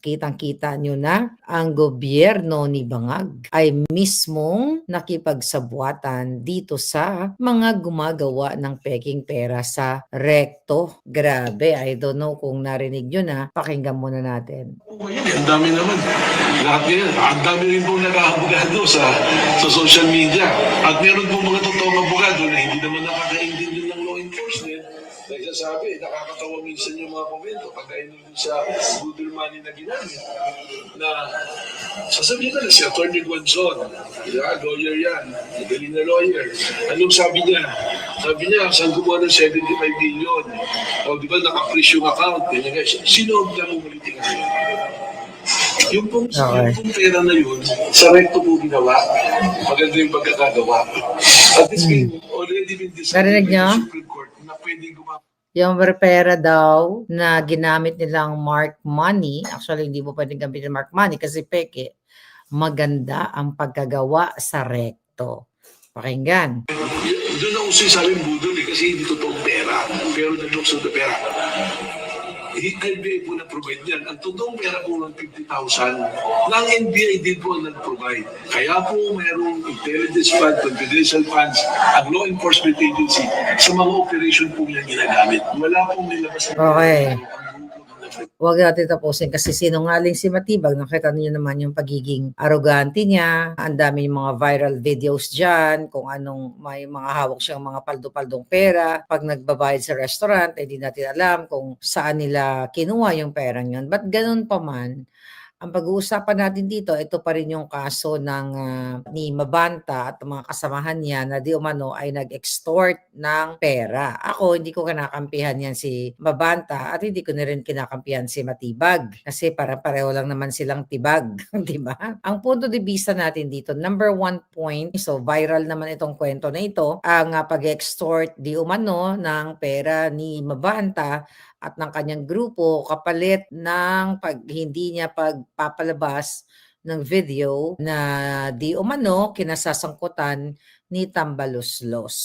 Kitang-kita nyo na ang gobyerno ni Bangag ay mismong nakipagsabuatan dito sa mga gumagawa ng peking pera sa rekto. Grabe, I don't know kung narinig nyo na. Pakinggan muna natin. Ang dami naman. Lahat ngayon, ang dami rin pong nag-aabogado sa social media. At meron pong mga totoong abogado na hindi naman nakakaintindi ng law enforcement. Nagsasabi, nakakatawa minsan yung mga komento kagaya nung sa Google Money na ginamit. Na sasabihin ka na si Atty. Guanzon, lawyer yan, magaling na lawyer. Anong sabi niya? Sabi niya, saan gumawa ng 75 billion? O di ba naka-freeze yung account? Ganyan guys. Sino ang namumuliti ka? Yung pong pera na yun, sa recto po ginawa. Maganda yung pagkakagawa. At this already been decided by the Supreme Court na pwedeng gumawa. Yung pera daw na ginamit nilang mark money, actually hindi mo pwedeng gamitin mark money kasi peke, maganda ang pagkagawa sa recto. Pakinggan. Doon ako sinasabing budol kasi hindi totoong pera, pero nalukso na pera. NBI po na-provide yan. Ang totoong pera po ng 50,000, ng NBI din po ang nag-provide. Kaya po mayroong intelligence fund, confidential funds, ang law enforcement agency, sa mga operation po niya ginagamit. Wala pong nilabas na Huwag natin tapusin kasi sinungaling si Matibag. Nakita niyo naman yung pagiging arrogante niya. Ang dami yung mga viral videos dyan, kung anong may mga hawak siyang mga paldo-paldong pera. Pag nagbabayad sa restaurant, hindi natin alam kung saan nila kinuha yung pera yun. But ganun pa man, ang pag-uusapan natin dito, ito pa rin yung kaso ng ni Mabanta at mga kasamahan niya na di umano ay nag-extort ng pera. Ako, hindi ko kinakampihan yan si Mabanta at hindi ko na rin kinakampihan si Matibag kasi para pareho lang naman silang tibag, di ba? Ang punto de vista natin dito, number 1 point, so viral naman itong kwento na ito, ang pag-extort di umano ng pera ni Mabanta at ng kanyang grupo kapalit ng hindi niya pagpapalabas ng video na di umano kinasasangkutan ni Tambaluslos.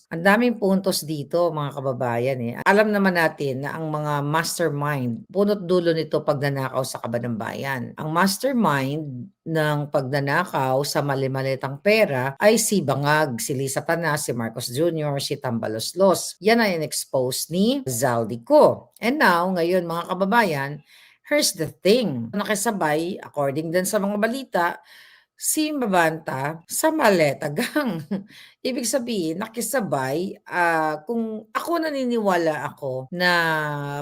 Ang daming puntos dito mga kababayan eh. Alam naman natin na ang mga mastermind, punot dulo nito pagnanakaw sa kaban ng bayan. Ang mastermind ng pagnanakaw sa mali-malitang pera ay si Bangag, si Lisa Tanas, si Marcos Jr., si Tambaluslos. Yan ay in-expose ni Zaldico. And now, ngayon mga kababayan, here's the thing. Nakisabay, according din sa mga balita, si Mabanta sa maleta gang. Ibig sabihin, nakisabay, kung ako naniniwala ako na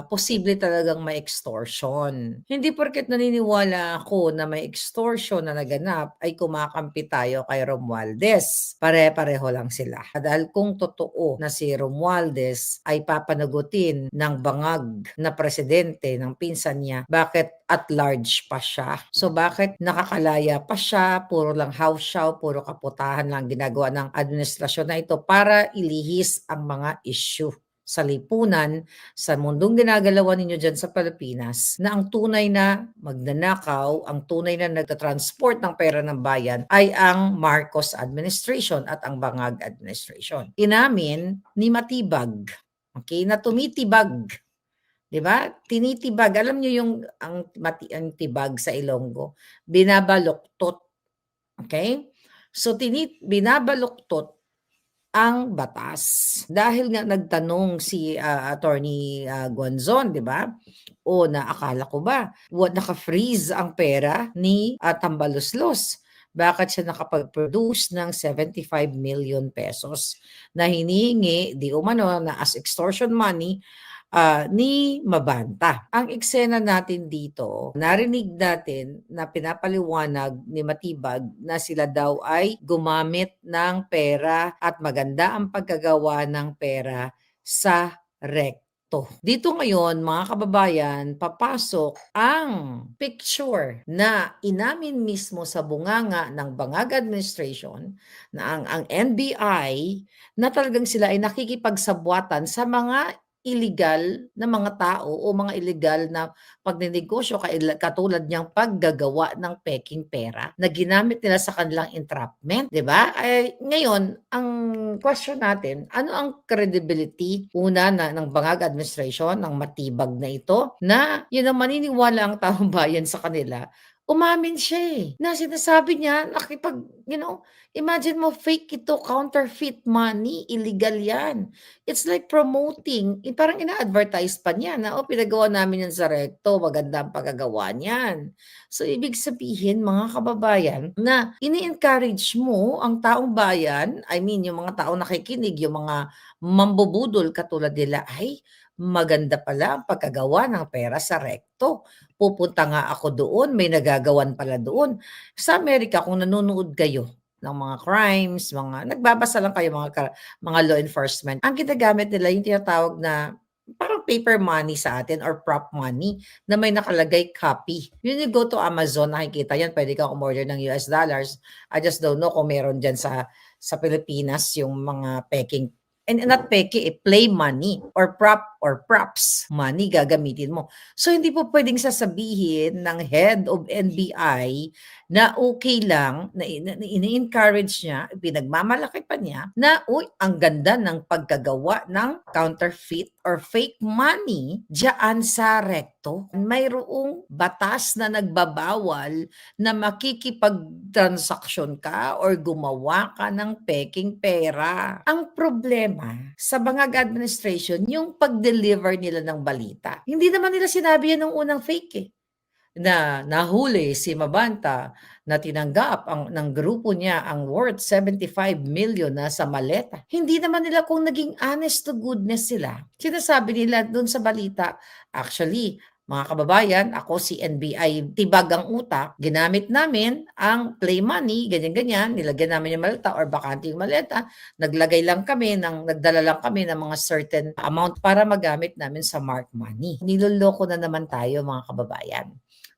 posible talagang may extortion. Hindi porket naniniwala ako na may extortion na naganap ay kumakampi tayo kay Romualdez. Pare-pareho lang sila. Dahil kung totoo na si Romualdez ay papanagutin ng Bangag na presidente ng pinsan niya, bakit at large pa siya? So bakit nakakalaya pa siya? Puro lang house show, puro kaputahan lang ginagawa ng administrasyon na ito para ilihis ang mga issue sa lipunan, sa mundong ginagalawan ninyo dyan sa Pilipinas, na ang tunay na magnanakaw, ang tunay na nagtatransport ng pera ng bayan ay ang Marcos administration at ang Bangag administration. Inamin ni Matibag, okay, na tumitibag. 'Di ba? Tinitibag. Alam niyo yung ang tibag sa Ilonggo, binabaluktot. Okay? So binabaluktot ang batas. Dahil nga nagtanong si Attorney Guanzon, 'di ba? O naakala ko ba, naka-freeze ang pera ni Tambaluslos. Bakit siya nakapag-produce ng 75 million pesos na hinihingi di umano na as extortion money ni Mabanta. Ang eksena natin dito, narinig natin na pinapaliwanag ni Matibag na sila daw ay gumamit ng pera at maganda ang pagkagawa ng pera sa recto. Dito ngayon, mga kababayan, papasok ang picture na inamin mismo sa bunganga ng Bangag administration na ang NBI na talagang sila ay nakikipagsabwatan sa mga illegal na mga tao o mga illegal na pagnenegosyo katulad niyang paggagawa ng pekeng pera na ginamit nila sa kanilang entrapment, 'di ba? Ay ngayon, ang question natin, ano ang credibility una ng Bangag administration, ng matibag na ito, na yun ang maniniwala ang taong bayan sa kanila. Umamin siya na sinasabi niya imagine mo fake ito, counterfeit money, illegal 'yan. It's like promoting, parang ina-advertise pa niya na, pinagawa namin yan sa Recto, maganda ang pagkagawa niyan. So, ibig sabihin mga kababayan na ini-encourage mo ang taong bayan, I mean yung mga taong nakikinig, yung mga mambubudol katulad nila, ay maganda pala ang pagkagawa ng pera sa Recto. Pupunta nga ako doon, may nagagawan pala doon. Sa Amerika kung nanonood kayo ng mga crimes, nagbabasa lang kayo mga law enforcement, ang ginagamit nila yung tinatawag na parang paper money sa atin or prop money na may nakalagay copy. Yun, you go to Amazon, nakikita yan, pwede kang umorder ng US dollars. I just don't know kung meron dyan sa Pilipinas yung mga peking, and not peke, play money or props money gagamitin mo. So, hindi po pwedeng sasabihin ng head of NBI na okay lang, na ini-encourage niya, pinagmamalaki pa niya, na, ang ganda ng pagkagawa ng counterfeit or fake money diyan sa Recto. Mayroong batas na nagbabawal na makikipagtransaksyon ka or gumawa ka ng peking pera. Ang problema sa Bangag administration, yung pag-deliver nila ng balita. Hindi naman nila sinabi yan nung unang fake na nahuli si Mabanta na tinanggap ng grupo niya ang worth 75 million na sa maleta. Hindi naman nila kung naging honest to goodness sila. Sinasabi nila doon sa balita, actually, mga kababayan, ako si NBI, tibag ang utak, ginamit namin ang play money, ganyan-ganyan, nilagyan namin yung maleta or bakante yung maleta, nagdala lang kami ng mga certain amount para magamit namin sa mark money. Niloloko na naman tayo mga kababayan.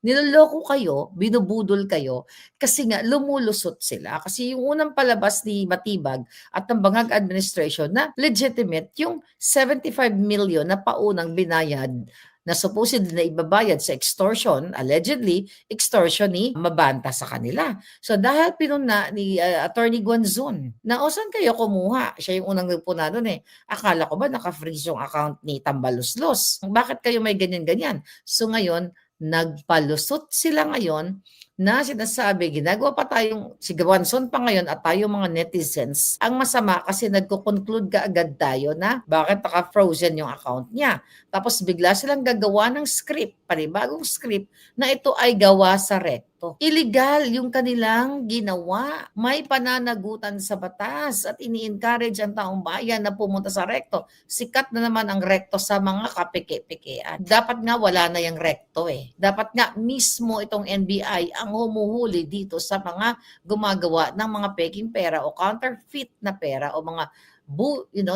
Niloloko kayo, binubudol kayo, kasi nga lumulusot sila. Kasi yung unang palabas ni Matibag at ng Bangag administration na legitimate yung 75 million na paunang binayad na supposedly na ibabayad sa extortion, allegedly, extortion ni Mabanta sa kanila. So dahil pinuna ni Attorney Guanzon, na saan kayo kumuha? Siya yung unang nagpuna doon Akala ko ba naka-freeze yung account ni Tambaluslos? Bakit kayo may ganyan-ganyan? So ngayon, nagpalusot sila ngayon na sinasabi, ginagawa pa tayong, si Guanzon pa ngayon at tayo mga netizens, ang masama kasi nagko-conclude kaagad tayo na bakit naka-frozen yung account niya. Tapos bigla silang gagawa ng script, panibagong script, na ito ay gawa sa Recto. Illegal yung kanilang ginawa. May pananagutan sa batas at ini-encourage ang taong bayan na pumunta sa Recto. Sikat na naman ang Recto sa mga kapike-pikean. Dapat nga wala na yung Recto Dapat nga mismo itong NBI ang humuhuli dito sa mga gumagawa ng mga peking pera o counterfeit na pera o mga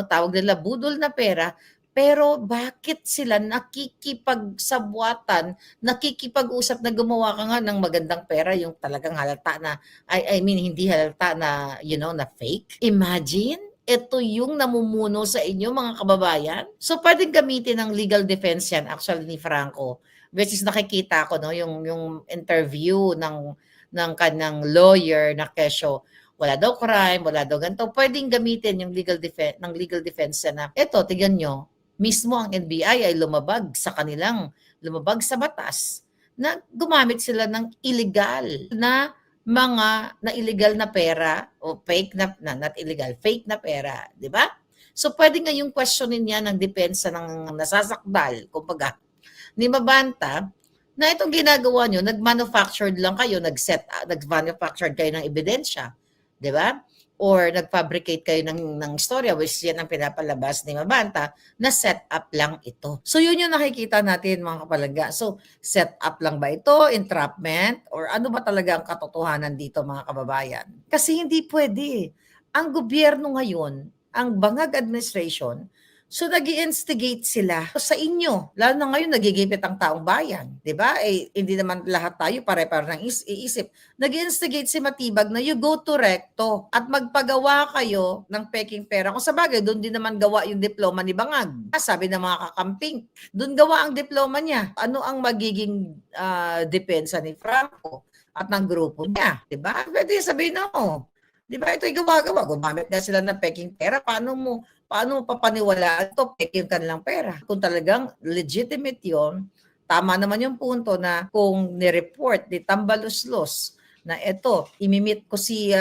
tawag nila budol na pera. Pero bakit sila nakikipagsabuatan, nakikipag-usap na gumawa ka nga ng magandang pera, yung talagang halata na, I mean, hindi halata na, na fake? Imagine, ito yung namumuno sa inyo, mga kababayan. So, pwedeng gamitin ng legal defense yan, actually, ni Franco. Which is nakikita ko, yung interview ng kanang lawyer na kesyo, wala daw crime, wala daw ganito. Pwedeng gamitin yung legal defense na, eto, tignan nyo, mismo ang NBI ay lumabag sa batas na gumamit sila ng illegal na illegal na pera o fake not illegal, fake na pera, di ba? So pwede nga yung questionin niya ng depensa ng nasasakdal, kumbaga, ni Mabanta, na itong ginagawa nyo, nag-manufactured lang kayo, nag-manufactured kayo ng ebidensya, di ba? Or nag-fabricate kayo ng storya, which yan ang pinapalabas ni Mabanta, na set up lang ito. So yun yung nakikita natin mga kapalangga. So set up lang ba ito, entrapment, or ano ba talaga ang katotohanan dito mga kababayan? Kasi hindi pwede. Ang gobyerno ngayon, ang Bangag administration, So nag-i-instigate sila sa inyo. Lalo na ngayon nagigipit ang taong bayan, 'di ba? Eh hindi naman lahat tayo pare-pareho ng iisip. Nag-i-instigate si Matibag na you go to recto at magpagawa kayo ng peking pera. Kung sabagay, doon din naman gawa yung diploma ni Bangag. Sabi ng mga kakamping, doon gawa ang diploma niya. Ano ang magiging depensa ni Franco at ng grupo niya, 'di ba? Pwede sabihin no. 'Di ba? Ito'y gawa-gawa. Gumamit na sila ng peking pera. Paano mo papaniwalaan ito, peke yung kanilang pera? Kung talagang legitimate yon, tama naman yung punto na kung ni-report ni Tambaluslos na ito, imimit ko si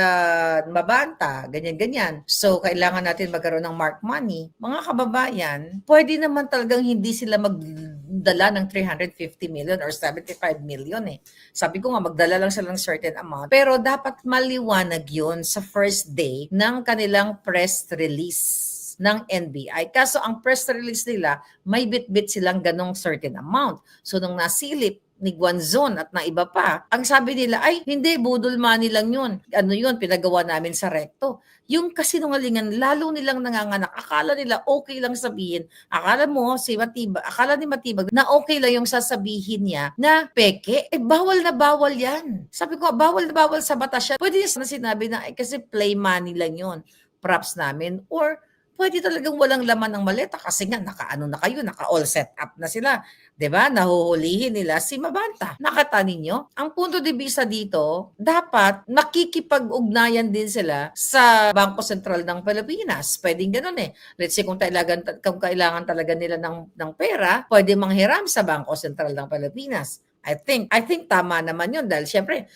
Mabanta, ganyan-ganyan. So, kailangan natin magkaroon ng mark money. Mga kababayan, pwede naman talagang hindi sila magdala ng 350 million or 75 million eh. Sabi ko nga, magdala lang sila ng certain amount. Pero dapat maliwanag yun sa first day ng kanilang press release ng NBI. Kaso ang press release nila, may bit-bit silang ganong certain amount. So nung nasilip ni Guanzon at na iba pa, ang sabi nila ay hindi, budol money lang yun. Ano yun, pinagawa namin sa recto. Yung kasinungalingan, lalo nilang nanganganak. Akala nila okay lang sabihin. Akala ni Matibag na okay lang yung sasabihin niya na peke. Eh bawal na bawal yan. Sabi ko, bawal na bawal sa batas yan. Pwede niya na sinabi na kasi play money lang yun. Props namin. Or pwede talagang walang laman ng maleta kasi nga naka-ano na kayo, naka-all set up na sila. 'Di ba? Nahuhulihin nila si Mabanta. Nakita ninyo? Ang punto de vista dito, dapat makikipag-ugnayan din sila sa Bangko Sentral ng Pilipinas. Pwedeng ganoon eh. Let's say kung kailangan talaga nila ng pera, pwede manghiram sa Bangko Sentral ng Pilipinas. I think tama naman yun dahil syempre,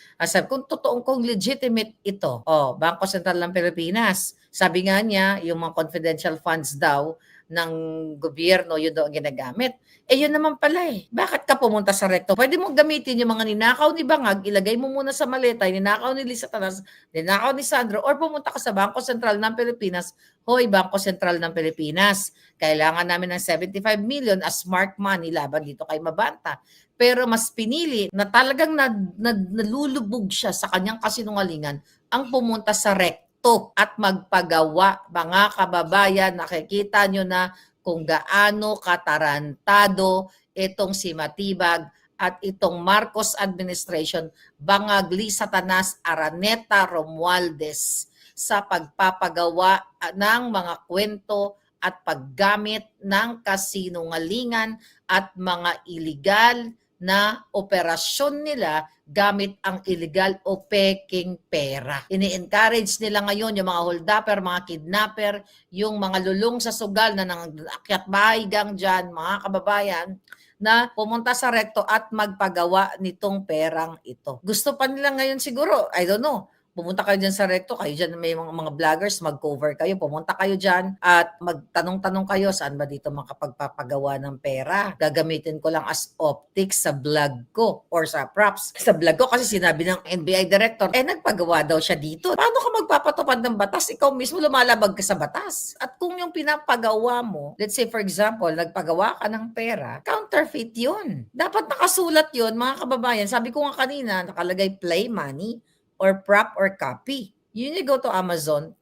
kung kung legitimate ito, Bangko Sentral ng Pilipinas, sabi nga niya, yung mga confidential funds daw ng gobyerno, yun daw ang ginagamit. Eh yun naman pala eh. Bakit ka pumunta sa recto? Pwede mo gamitin yung mga ninakaw ni Bangag, ilagay mo muna sa maleta, ninakaw ni Lisa Tanas, ninakaw ni Sandro, or pumunta ka sa Bangko Sentral ng Pilipinas. Hoy, Bangko Sentral ng Pilipinas, kailangan namin ng 75 million as smart money laban dito kay Mabanta. Pero mas pinili na talagang nalulubog siya sa kanyang kasinungalingan ang pumunta sa recto at magpagawa. Mga kababayan, nakikita nyo na kung gaano katarantado itong si Matibag at itong Marcos administration, Bangag, Lisa Tanas, Araneta, Romualdez sa pagpapagawa ng mga kwento at paggamit ng kasinungalingan at mga illegal na operasyon nila gamit ang illegal o peking pera. Ini-encourage nila ngayon yung mga holdupper, mga kidnapper, yung mga lulong sa sugal na nangakyat bahay gang dyan, mga kababayan, na pumunta sa recto at magpagawa nitong perang ito. Gusto pa nila ngayon siguro, I don't know, pumunta kayo dyan sa recto, kayo dyan may mga vloggers, mag-cover kayo, pumunta kayo dyan at magtanong-tanong kayo saan ba dito makapagpapagawa ng pera. Gagamitin ko lang as optics sa vlog ko or sa props. Sa vlog ko kasi sinabi ng NBI director, nagpagawa daw siya dito. Paano ka magpapatupad ng batas? Ikaw mismo lumalabag ka sa batas. At kung yung pinapagawa mo, let's say for example, nagpagawa ka ng pera, counterfeit yun. Dapat nakasulat yun, mga kababayan. Sabi ko nga kanina, nakalagay play money or prop or copy. You need to go to Amazon,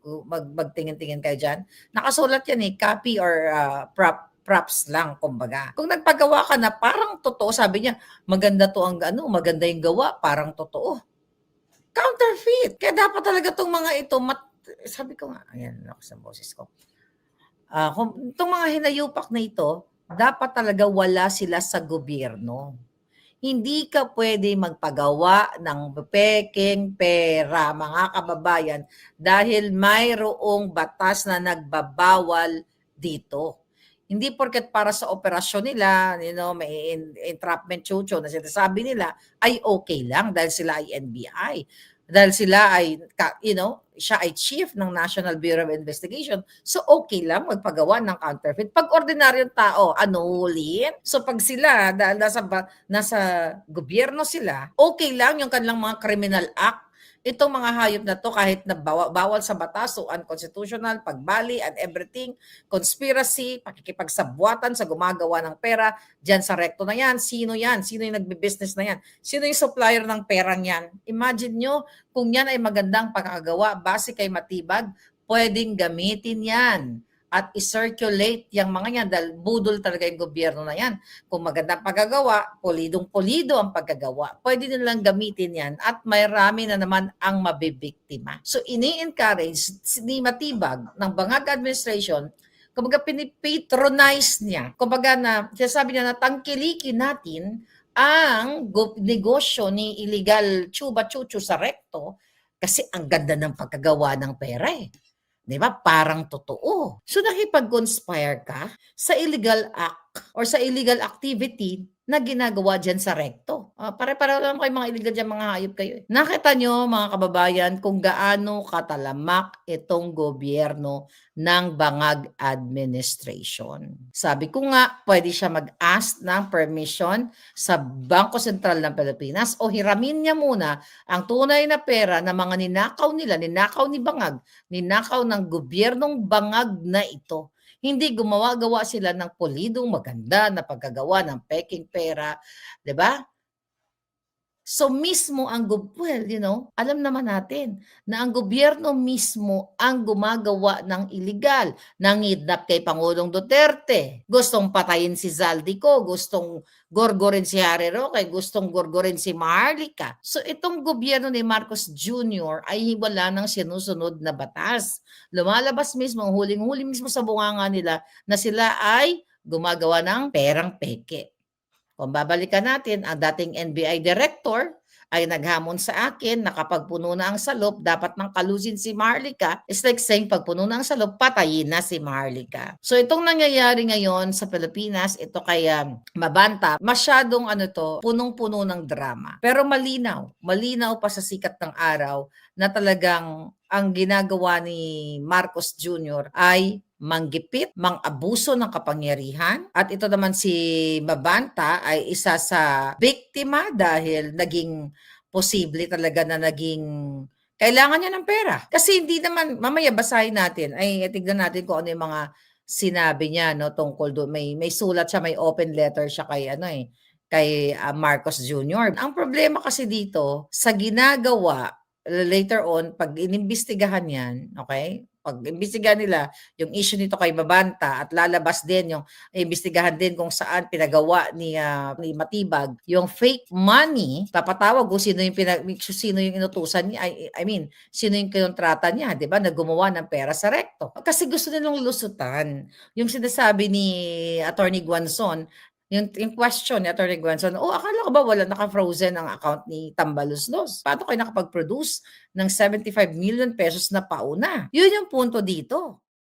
magtingin-tingin kayo dyan. Nakasulat yan eh, copy or props lang, kumbaga. Kung nagpagawa ka na parang totoo, sabi niya, maganda to ang maganda yung gawa, parang totoo. Counterfeit. Kaya dapat talaga itong mga ito, sabi ko nga, ayan, ako sa boses ko. Itong mga hinayupak na ito, dapat talaga wala sila sa gobyerno. Hindi ka pwede magpagawa ng peking pera, mga kababayan, dahil mayroong batas na nagbabawal dito. Hindi porket para sa operasyon nila, may entrapment chucho na sinasabi nila, ay okay lang dahil sila ay NBI. Dahil sila ay, siya ay chief ng National Bureau of Investigation. So okay lang magpagawa ng counterfeit. Pag ordinaryong tao, huliin? So pag sila, dahil nasa gobyerno sila, okay lang yung kanilang mga criminal act. Itong mga hayop na to kahit na bawal sa batas, so unconstitutional, pagbali and everything, conspiracy, pakikipagsabwatan sa gumagawa ng pera, dyan sa recto na yan. Sino yan? Sino yung nagbe-business na yan? Sino yung supplier ng perang yan? Imagine nyo, kung yan ay magandang pagkakagawa, base kay Matibag, pwedeng gamitin yan at i-circulate yung mga yan dahil budol talaga yung gobyerno na yan. Kung magandang pagkagawa, polidong-polido ang pagkagawa, pwede nilang gamitin yan at may rami na naman ang mabibiktima. So ini-encourage ni Matibag ng Bangag Administration, kumbaga pinipatronize niya, kumbaga na sinasabi niya na tangkilikin natin ang negosyo ni illegal chuba-chuchu sa recto kasi ang ganda ng pagkagawa ng pera eh. 'Di ba? Parang totoo. So nakipag-conspire ka sa illegal act or sa illegal activity na ginagawa dyan sa recto. Pare-pareho lang kayo mga illegal dyan, mga hayop kayo. Nakita nyo mga kababayan kung gaano katalamak itong gobyerno ng Bangag Administration. Sabi ko nga, pwede siya mag-ask ng permission sa Bangko Sentral ng Pilipinas o hiramin niya muna ang tunay na pera na mga ninakaw nila, ninakaw ni Bangag, ninakaw ng gobyernong Bangag na ito. Hindi gumawa-gawa sila ng polidong maganda na pagkagawa ng peking pera, 'di ba? So mismo ang alam naman natin na ang gobyerno mismo ang gumagawa ng illegal. Nangidnap kay Pangulong Duterte. Gustong patayin si Zaldico, gustong gorgorin si Harry Roque, gustong gorgorin si Maharlika. So itong gobyerno ni Marcos Jr. ay wala ng sinusunod na batas. Lumalabas mismo, huling-huli mismo sa bunganga nila na sila ay gumagawa ng perang peke. Kung babalikan natin, ang dating NBI director ay naghamon sa akin na kapag puno na ang salop, dapat nang kalusin si Maharlika. It's like saying pag puno na ang salop, patayin na si Maharlika. So itong nangyayari ngayon sa Pilipinas, ito kaya mabanta, masyadong punong-puno ng drama. Pero malinaw pa sa sikat ng araw na talagang ang ginagawa ni Marcos Jr. ay manggipit, mang-abuso ng kapangyarihan. At ito naman si Mabanta ay isa sa biktima dahil naging posible talaga na naging kailangan niya ng pera. Kasi hindi naman, mamaya basahin natin, ay tignan natin kung ano yung mga sinabi niya tungkol doon. May sulat siya, may open letter siya kay Marcos Jr. Ang problema kasi dito, sa ginagawa, later on, pag inimbestigahan yan, okay? Pag imbestigahan nila yung issue nito kay Mabanta at lalabas din yung imbestigahan din kung saan pinagawa ni Matibag yung fake money, papatawag kung sino yung inutusan niya, sino yung kinontrata niya, 'di ba? Na gumawa ng pera sa recto. Kasi gusto nilang lusutan. Yung sinasabi ni Attorney Guanzon, yung question ni Atty. Guanzon, akala ko ba wala naka-frozen ang account ni Tambaloslos? Paano kayo nakapag-produce ng 75 million pesos na pauna? Yun yung punto dito.